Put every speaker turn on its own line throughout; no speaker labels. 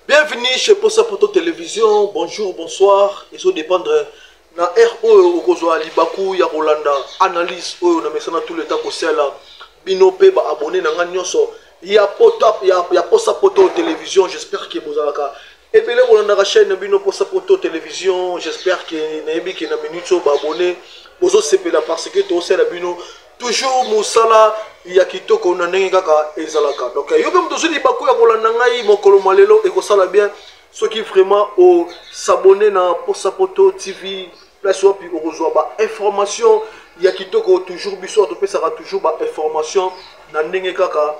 Bienvenue chez Posa Poto Télévision. Bonjour, bonsoir. Et ça dépendre na RO Okozo Alibaku ya Rolanda. Analyse o na mesana tout le temps ko sela. Binope ba abonné na nganyonso. Ya Posa Poto Télévision. J'espère que vous avez et puis là, on a la chaîne Bino Posa Poto Télévision. J'espère que Naebi qui na minute ba abonné. Bozo sepela parce que to sela Bino toujours Moussala Yakito qu'on a n'engaka ezalaka. Donc yo même toujours Libaku ya Rolanda ngai mokolo malelo et ko sala bien. Ceux qui vraiment au s'abonner na Posa Poto TV place où puis on reçoit ba information Yakito ko toujours biso to ça toujours ba information na ndenge kaka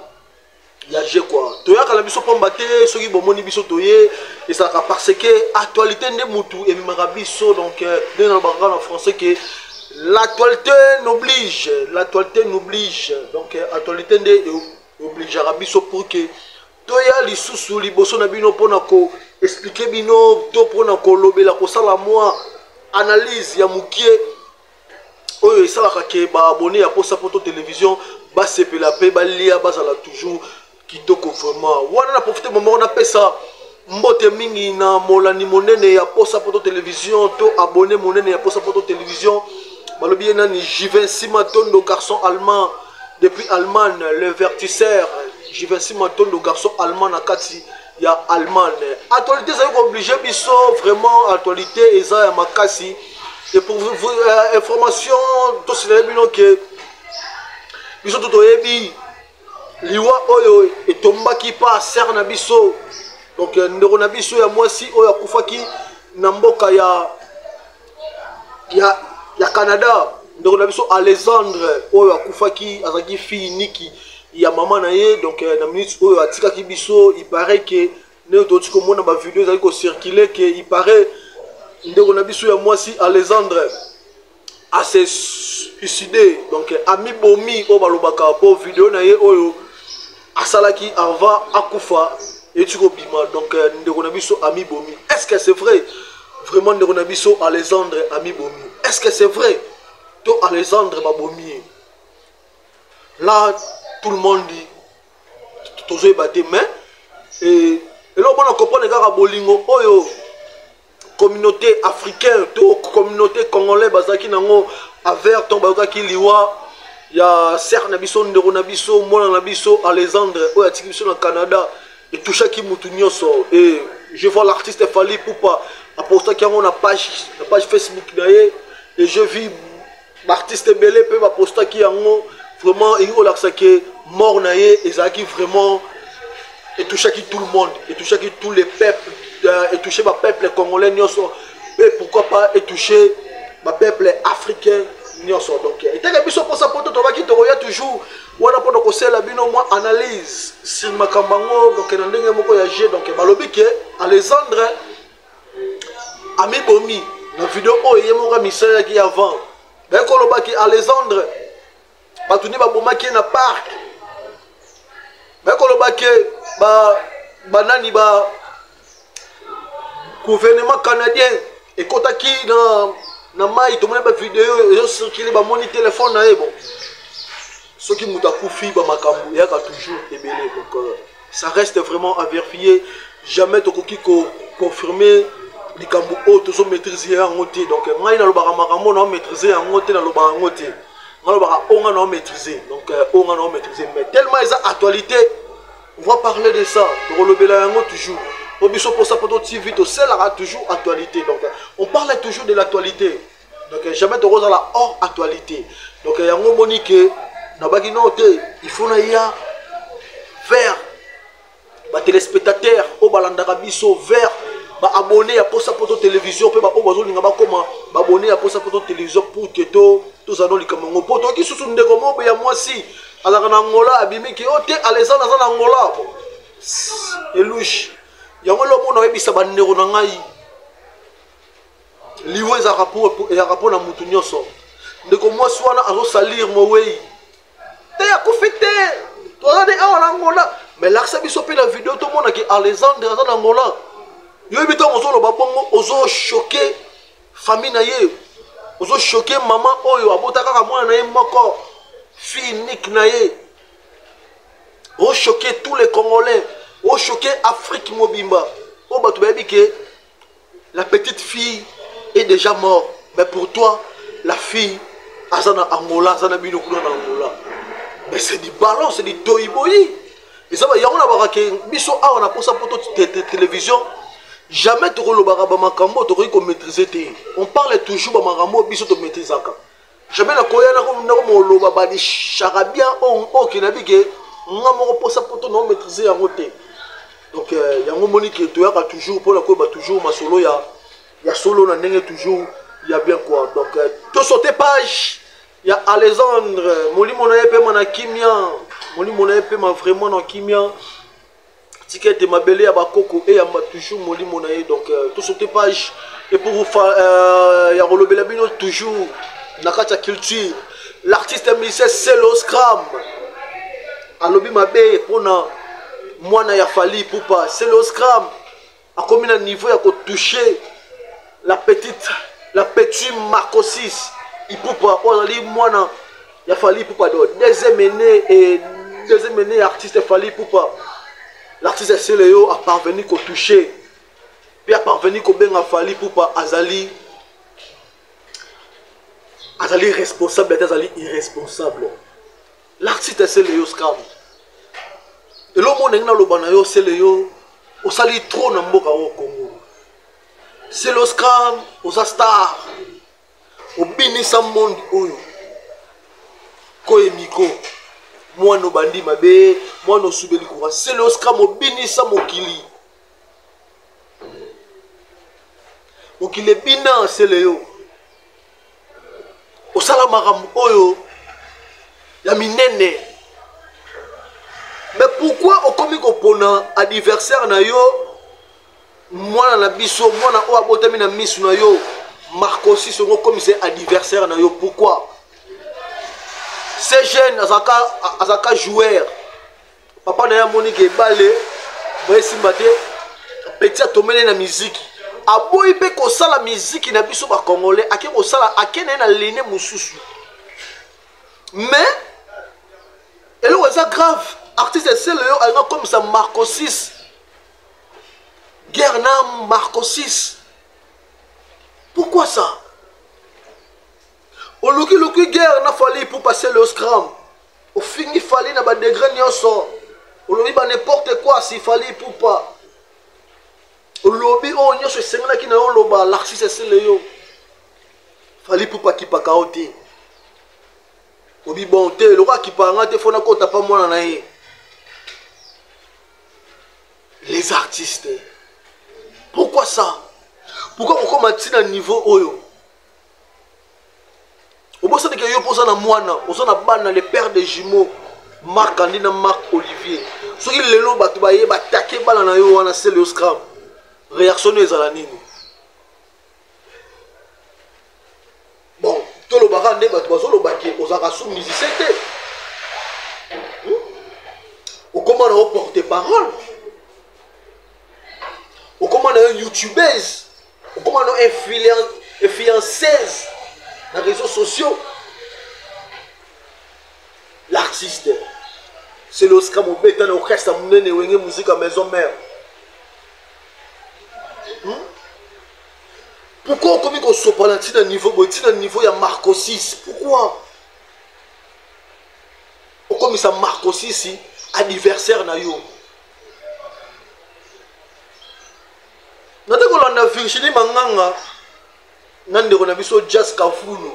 ya je quoi to ya kala biso pombaté ceux qui bomoni biso toye et ça parce que actualité ne mutu et marabiso donc dans le bagage en français que l'actualité n'oblige donc actualité ne oblige biso pour que toya lisusu liboso na bino pona ko expliquer bino to pona ko lobela ko sala moi analyse ya mukie oyo esalaka ke ba abonné ya Posa Poto Télévision ba sepela pe ba lia bazala toujours kitoko vraiment wana na profiter moment on appelle ça mbote mingi na molani monene ya Posa Poto Télévision to abonné monene ya Posa Poto Télévision balobi nani Givenchy Matondo garçon allemand depuis Allemagne le vertisseur Givenchy Matondo garçon allemand na kati ya Allemagne actualité ça obligé biso vraiment actualité eza ya makasi et pour vous information to c'est bino que biso to toyebi liwa oyo etombaki pa ser na biso donc ndeko na biso ya mwasi oyo akufaki na mboka ya Canada ndeko na biso Alexandre oyo akufaki azaki fille niki ya maman na ye donc na minute oyo atikaki biso il paraît que ne to tiko mona ba vidéo ezali ko circuler que il paraît ndeko na biso ya mwasi Alexandre a se suicidé donc ami bomi o balobaka po vidéo na ye oyo asalaki avant akufa et tu bima donc ndeko na biso ami bomi est-ce que c'est vrai vraiment ndeko na biso Alexandre ami bomi est-ce que c'est vrai to Alexandre babomi là tout le monde dit toujours batté mais et là on a compris kaka bolingo oyo communauté africaine to communauté congolais bazaki nango avec ton bazaki liwa ya ser na biso ndeko na biso mona na biso Alexandre oyo atiki biso na Canada et touchaki mutu nyonso et je vois l'artiste Fally Ipupa aposta ki na page Facebook na ye et je vis l'artiste belé pe aposta ki yango vraiment il o laksa que mort na ye ezaki vraiment et touchaki tout le monde et touchaki tous les peuples et toucher ma peuple congolais nyonso et pourquoi pas et toucher ma peuple africain nyonso donc et tant que biso Posa Poto to baki to ya toujours wana pona ko sela bino moi analyse sur makambango donc na ndenge moko ya jeu donc balobi ke Alexandre ami bomi na vidéo oyo yemoka misala ki avant ben ko lobaki Alexandre batuni ba bomaki na parc ben ko lobaki banani ba gouvernement canadien et kotaki na mai to mona ba vidéo yo circuler ba moni téléphone na bon ce qui muta kufi ba makambu ya ka toujours ebele donc ça reste vraiment à vérifier jamais to koki ko confirmer likambu o to so maîtriser en ngoté donc ngai na lobaka makambo na maîtriser en ngoté na lobaka ngoté na lobaka onga na maîtriser donc onga na maîtriser mais tellement ils a actualité on va parler de ça to lobela yango toujours Posa Poto TV, c'est toujours actualité. Donc, on parle toujours de l'actualité. Donc jamais tu roses à la hors actualité. Donc il y a un moment que il faut ya vers les téléspectateurs au balandaka biso vers abonné à Posa Poto télévision pe ba obazolinga ba koma abonné à Posa Poto télévision pour que tous allons les kamongo poto ki susu ndeko mo ya mwasi alaka na ngola abimi ki ote alezana za na ngola elouche yango lo mona ebisa ba ndeko na ngai liwe za rapport na mutu nyoso ndeko mwasi wana azo salir mo wei te ya kufite to ade awana ngola mais l'accès biso pe la vidéo tout le monde qui Alexandre za na ngola yo bito ozo lo babongo ozo choquer famille na ye ozo choquer maman oyo abota kaka mwana na ye moko fille unique na ye ozo choquer tous les Congolais ozo choquer Afrique mobimba o batu babi que la petite fille est déjà morte mais pour toi la fille azana Angola azana bino kuna na Angola mais c'est du ballon c'est du toiboyi et ça va y a on a baraka biso a on a pour ça pour télévision. Jamais tu le baraba makambo tu ko maîtriser te on parle toujours ba makambo biso to maîtriser ka jamais na koya na ko loba ba di charabia on ki na bige ngamo ko posa poto non maîtriser yango te donc yango monique to ya toujours pour la ko ba toujours masolo ya solo na ndenge toujours il y a bien quoi donc to sauter page il y a Alexandre molimo na epe mana kimia molimo na epe ma vraiment na kimia ticket ma belé à bakoko et à toujours molimo na e donc tout sur tes pages et pour vous faire ya rolobela bino toujours nakata culture l'artiste musicien c'est l'Oscram alobi mabe pona mwana ya fali poupa c'est l'Oscram a combien de niveau ya ko toucher la petite Marco 6 il poupa ozali mwana ya fali poupa do deuxième année artiste fali poupa. L'artiste Seléo a parvenu qu'au toucher, puis a parvenu qu'au ben a fallu pour pas Azali responsable, Azali irresponsable. L'artiste Seléo scam. Et l'homme on est dans le banayo Seléo, au sali trop na mboka au Congo. C'est le scam, aux star, au binisa monde oyo, koemiko. Moi no bandi mabe moi no subeli kwa c'est le scam obinisa mokili bina c'est le yo osala makambo oyo ya minene mais pourquoi okomi kopona adversaire na yo mwana na biso mwana o abotami na misu na yo Marco Sisongo comme c'est adversaire na yo pourquoi ces jeunes azaka joueur papa na ya monique balé boy simbate petit atomene na musique aboyi pe ko sala musique na biso ba congolais ake ko sala akene na lene mususu mais elle est grave artiste c'est le yo comme ça Marco 6 guerre na Marco 6 pourquoi ça au loki guerre n'a fallu pour passer le scram au fin il fallait na ba degré nyonso au lobby ba n'importe quoi s'il fallait pour pas au lobby on nyonso sengana ki na on loba l'artiste c'est le yo fallait pour pas ki pa kaoti obi bonté le roi qui paranga te fona ko ta pas moi na ye les artistes pourquoi ça pourquoi on commence à niveau oyo au bout de que yo posa na mwana ozo na bana le père des jumeaux Marc Andina Marc Olivier so il lelo batu ba ye ba taquer bana na yo wana c'est le scram réaction ezala nini bon to lo baka nde batu bazo lo baki ozaka sous musicien te o comment na porter parole o comment na youtubeuse o comment na influenceuse dans les réseaux sociaux. L'artiste, c'est l'Oscar Mobeta, l'orchestre à Mounene et musique à maison mère. Pourquoi on commence à se parler d'un niveau, il y a Marco 6? Pourquoi on commence à Marco 6 ici, anniversaire na yo. Nous avons Virginie Manganga. nande on a vu sur Jazz Kafulu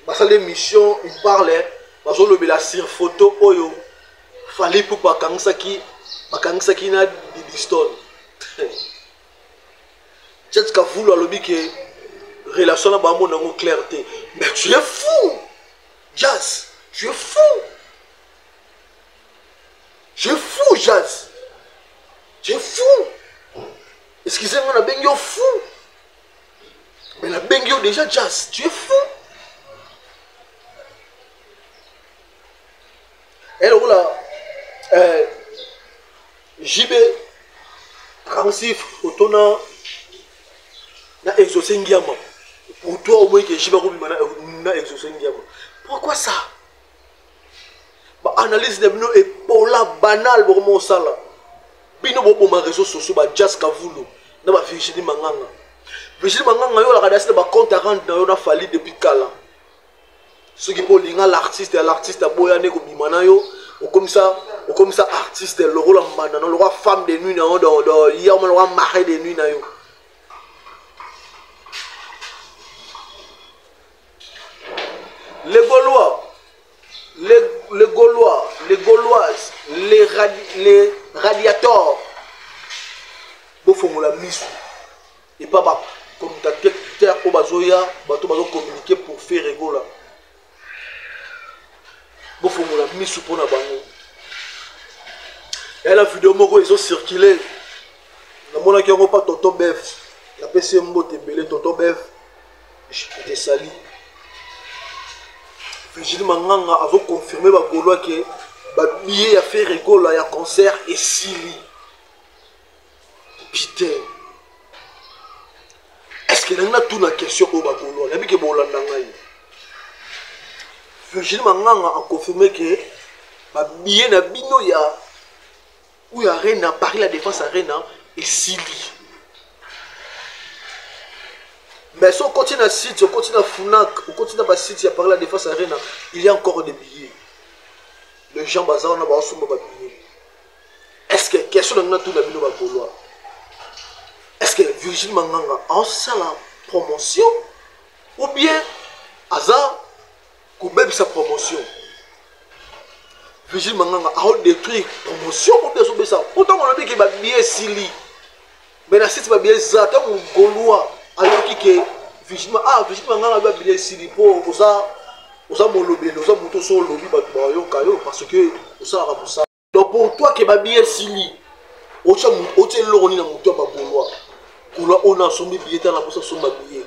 parce que l'émission il parlait parce que le la sur photo oyo fallait pour pas kangsaki na Didiston Jazz Kafulu a lobby que relation na bamo na clarté mais tu es fou Jazz tu es fou Jazz tu es fou excusez-moi on a bien fou mais la Bengio déjà Jazz, tu es fou. Et alors là, JB, quand si photo na exaucé Ngiama. Pour toi au moins que JB na exaucé Ngiama. Pourquoi ça? Bah analyse de bino et pour la banale pour mon sala. Bino pour ma réseau social bah Jazz Kavulu, na ba Virginie Manganga. Virginie Manganga yo la kadasi ba compte à rendre na yo na fali depuis kala. Ce qui pour linga l'artiste a boyane ko bimana yo ou comme ça artiste le rôle en banda le roi femme de nuit dans hier on le roi mari de nuit na yo. Les Gaulois, les Gauloises, les radiateurs bo fongola misu et pas bah comme ta terre au bazoya bato bazo communiquer pour faire rigola bo fongola misu pour na bango et la vidéo moko ils ont circulé na mona ki ngo pas Tonton Bev la PC mbote belé Tonton Bev je te sali Virginie Manganga avait confirmé ba Gaulois que ba billet a fait rigola ya concert et sili putain. Est-ce que nous avons une question au Bagolo? Nous avons Virginie Manganga a confirmé que le billet na bino ya où il y a Arena, Paris la Défense Arena et Sili. Mais si on continue à site, on continue à Funak, on continue à site, il y a Paris la Défense Arena, il y a encore des billets. Le Jean Bazar on a pas reçu billets. Est-ce que question nous avons tout la bino Bagolo? Est-ce que Virginie Manganga a la promotion ou bien Aza Koubeb sa promotion? Virginie Manganga a détruit la promotion ou bien ça? Pourtant on a dit qu'il va bien Sili. Mais la site va bien Zata ou Gaulois. Alors que Virginie Manganga va bien Sili pour ça mon lobby, ça mon son lobby parce que ça a pour ça. Donc pour toi qui va bien Sili, au tient l'oroni dans mon toit Gaulois. On a son billet dans la poche son billet.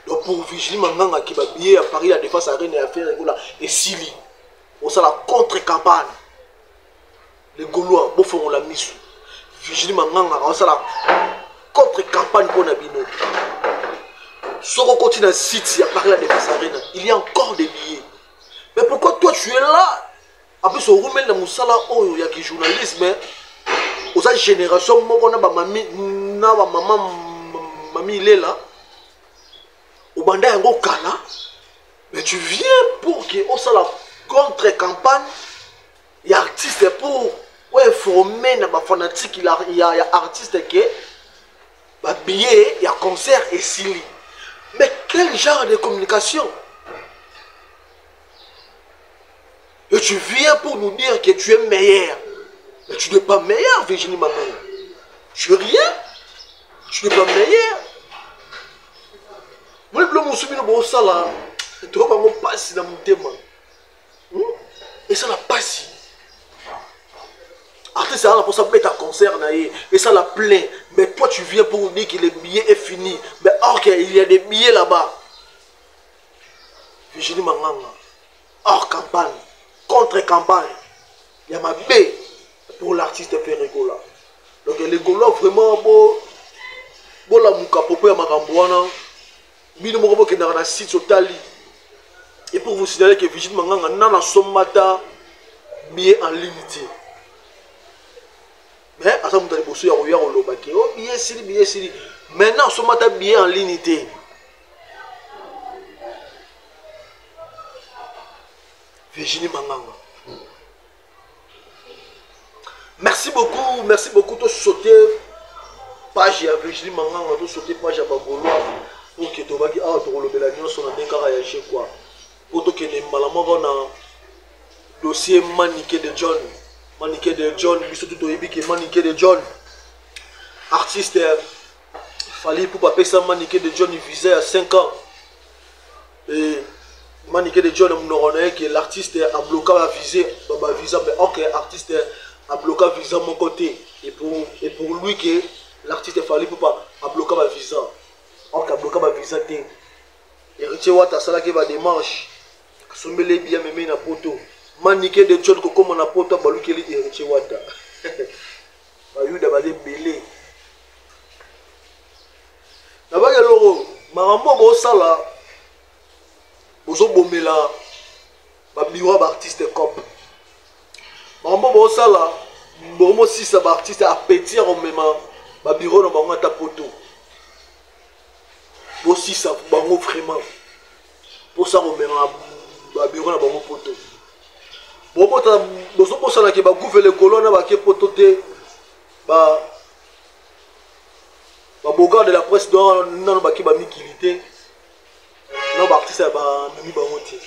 Donc pour Virginie Manganga qui va billet à Paris la Défense Arena et à faire et Sili. On a la contre-campagne. Les Gaulois, bon font la mise. Virginie Manganga, on a la contre-campagne pour Nabino. Si on continue à site à Paris la Défense Arena, il y a encore des billets. Mais pourquoi toi tu es là? Après ce roumain dans Moussala, oh il y a qui journalisme. Aux générations, on a mamie il est là. Au banda yango kala. Mais tu viens pour que on la contre-campagne. Il y a artistes pour informer les fanatiques. Il y a artistes qui ont billet, il y a concert et Sili. Mais quel genre de communication? Et tu viens pour nous dire que tu es meilleur. Mais tu n'es pas meilleur, Virginie Manganga. Tu es rien. Tu n'es pas meilleur. Moi, je suis venu ça là. Tu vas pas passer dans mon thème. Et ça la passe. Après, ça pour ça mettre un concert. Et ça la plaît. Mais toi, tu viens pour nous dire que le billet est fini. Mais ok, il y a des billets là-bas. Virginie Manganga. Hors campagne. Contre-campagne. Il y a ma baie. Pour l'artiste Ferregola. Donc les Gaulois vraiment bon la muka popo ya makamboana bino moko ke na site totali. Et pour vous signaler que Virginie Manganga na somata billet en ligne. Mais à ça vous allez bosser ya roya oloba ke oh billet sili maintenant somata billet en ligne. Virginie Manganga. Merci beaucoup, tout sauter page à Virginie Manganga, tout sauter page à Bagolo. tobaki awa tokolobela nyonso na ndenge kaka ya quoi poto kene mbala moko na dossier Maniké de John biso tout toyebi ke Maniké de John artiste fallait pour paper ça Maniké de John visait à 5 ans et Maniké de John on que l'artiste a bloqué la visée visa mais ok artiste a bloqué visa mon côté et pour lui que l'artiste fallait pour pas a bloqué la visa ok a bloqué la visa té héritier wata sala ke va démarche sombele bien même na poto Maniké de John comme on a poto balukeli héritier wata bayuda ba belé na ba loro marambo bo sala bozo bomela ba biro ba artiste cop marambo bo sala bomo sisa ba artiste a petit au même ba biro na bango ta poto bo sisa bango vraiment pour ça au même ba biro na bango poto bomo ta bozo bo sala ke ba gouverne colonne ba ke poto te ba boga de la presse dans non ba ki ba mikilité non ba artiste ba mimi ba moti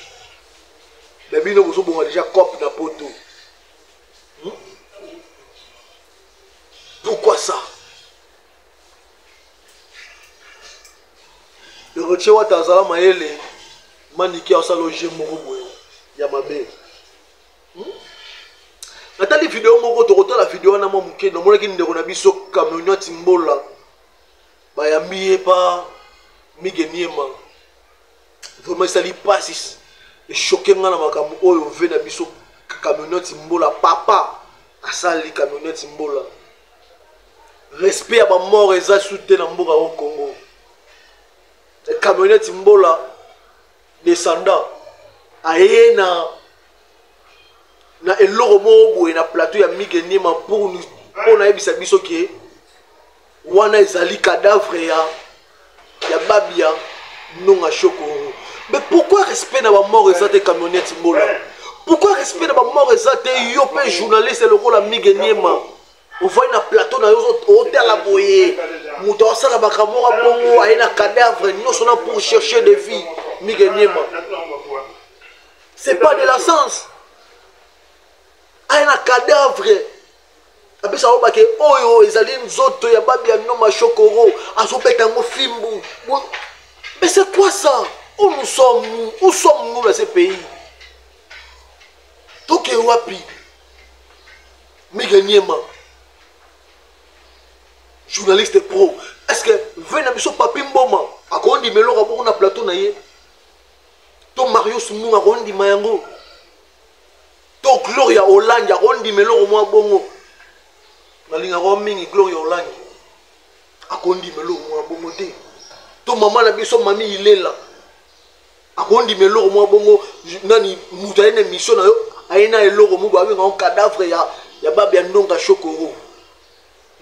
mais bino bozo bonga déjà cop na poto pourquoi ça le rechewa tazala maele Maniké a salogé moko boye ya mabe natali vidéo moko to la vidéo na mo muke no mona ki ndeko na biso camionnette mbola bayambiye pa migeniema vraiment ça li passis et choqué nga na makambo oyo ve na biso camionnette mbola papa asali camionnette mbola respect à ba mort eza soute na mboka au Congo camionnette mbola descendant aye na eloko mo boye na plateau ya migeniema pour nous na yebisa biso ke wana ezali cadavre ya babia nonga chokoro mais pourquoi respect na ba mort ezate camionnette mbola pourquoi respect na ba mort ezate yo pe journaliste le rôle migeniema on voit na plateau na yo hôtel la boye muto asala bakamora bongo aye na cadavre nyonso na pour chercher des vies migeniema c'est pas de la sens aye na cadavre apesa obake oyo ezali nzoto ya babi ya noma chokoro azobeta ngo fimbu mais c'est quoi ça où sommes nous dans ce pays toke wapi migeniema journaliste pro est-ce que vena biso papi mboma akondi meloko boko na plateau na ye to Mario Sumunga akondi mayango to Gloria Hollande akondi meloko mwa bongo nalinga ko mingi Gloria Hollande akondi meloko mwa bongo te to mama na biso mami ilela akondi meloko mwa bongo nani muta ene mission na yo aina eloko mu ba nga cadavre ya babi ya ndonga chokoro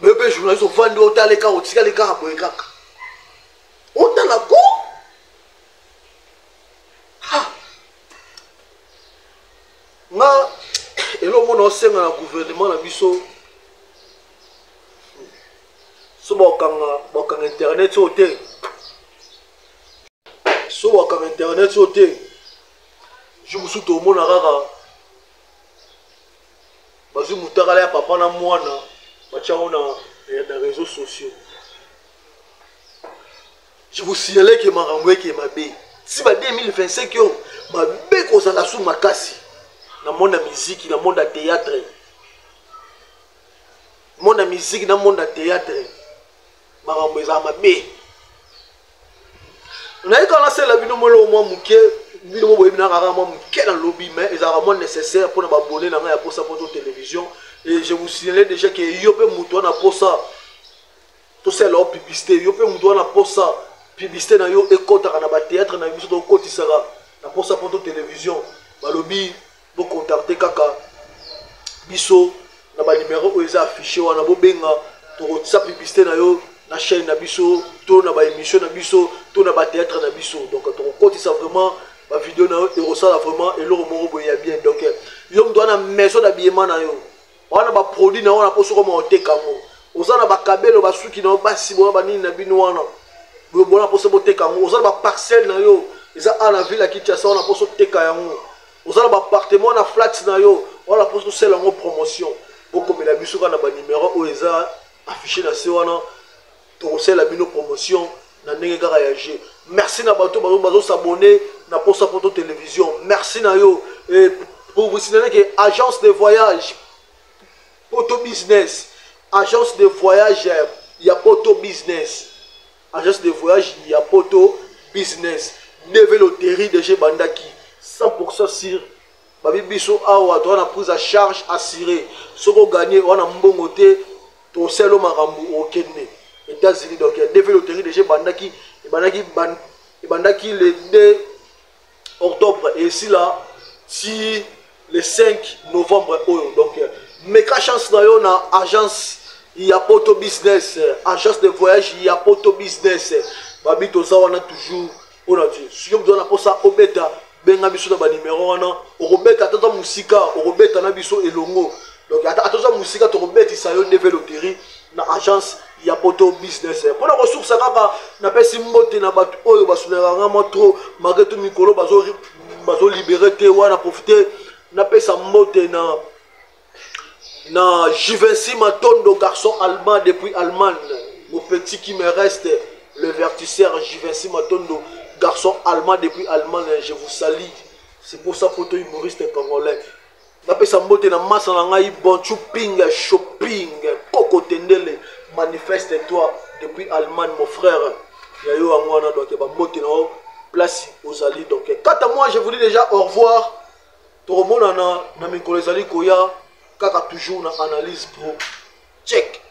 mais pe journaliste vandi otale ka otika le ka boye kaka otala ko ha nga elo mona osenga na gouvernement na biso so bakanga internet hotel so bakanga internet hotel je me suis tout mon rara bazu mutakala ya papa na mwana bachao na réseaux sociaux je vous signale que maramwe ke mabe si ba 2025 yo mabe ko za la sous makasi na monde musique na monde théâtre monde musique na monde théâtre maramwe za mabe na ika na sela bino molo mo muke bino mo boyebina kaka mo muke na lobby mais ils ont vraiment nécessaire pour na abonner na ya pour sa photo télévision et je vous signale déjà que yo pe muto na pour ça tout ça la publicité yo pe muto na pour ça publicité na yo ekota na ba théâtre na biso to kotisaka na pour sa photo télévision ba lobby bo contacter kaka biso na ba numéro oyo affiché wana bo benga to kotisa publicité na yo na chaîne na biso to na ba émission na biso to na ba théâtre na biso donc to kotisa vraiment ba vidéo na yo et resala vraiment eloko moko boya bien donc yo mdo na maison d'habillement na yo wana ba produit na wana poso comme oteka ngo ozana ba kabelo ba suki na ba sibo ba nini na bino wana Bona poso boteka yango ozala ba parcelle na yo eza a na ville qui tia ça on a poso teka yango ozala ba appartement na flat na yo on a poso sel yango promotion boko mela biso kana ba numéro o eza affiché na se wana to sel la bino promotion na ndenge kaka ya G. Merci na bato bazo s'abonner na poso poto télévision. Merci na yo et pour vous signaler que agence de voyage Poto business agence de voyage il y a Poto business agence de voyage, il y a Poto business. Neve loterie de chez Bandaki. 100% sur Babi Bisso Awa, on a pris à charge assurée. Ce qu'on gagne, on a mbongoté, ton seul marambu au Kenya. États-Unis, donc Neve loterie de chez Bandaki. Bandaki le 2 octobre. Et ici là, si le 5 novembre, donc, mais qu'à chance d'ailleurs, on a agence. Il y a Poto business, agence de voyage, il y a Poto business. Babi Toza, on a toujours, on a dit, si on a pour ça, au bêta, ben a biso na numéro on a, au bêta, attends musika, au bêta na biso elongo. Donc attends musika, au bêta, ça y est, neve loterie, na agence, il y a Poto business. Pour la ressource, ça n'a pas si moté na bat, oh, basoulera vraiment trop, malgré tout Mikolo, baso libéré, on a profité, n'a pas sa moté na Givenchy Matondo, garçon allemand depuis Allemagne. Mon petit qui me reste, le vertisseur Givenchy Matondo, garçon allemand depuis Allemagne. Je vous salue. C'est pour ça pour toi humoriste congolais. D'après ça mbote na massa na ngai bon shopping, Coco Tendele, manifeste-toi depuis Allemagne mon frère. Yayo angwana donc ba mbote na place aux alliés. Donc quant à moi je vous dis déjà au revoir. Tout le monde na mikolo ezali koya. Kaka toujours na analyse pro check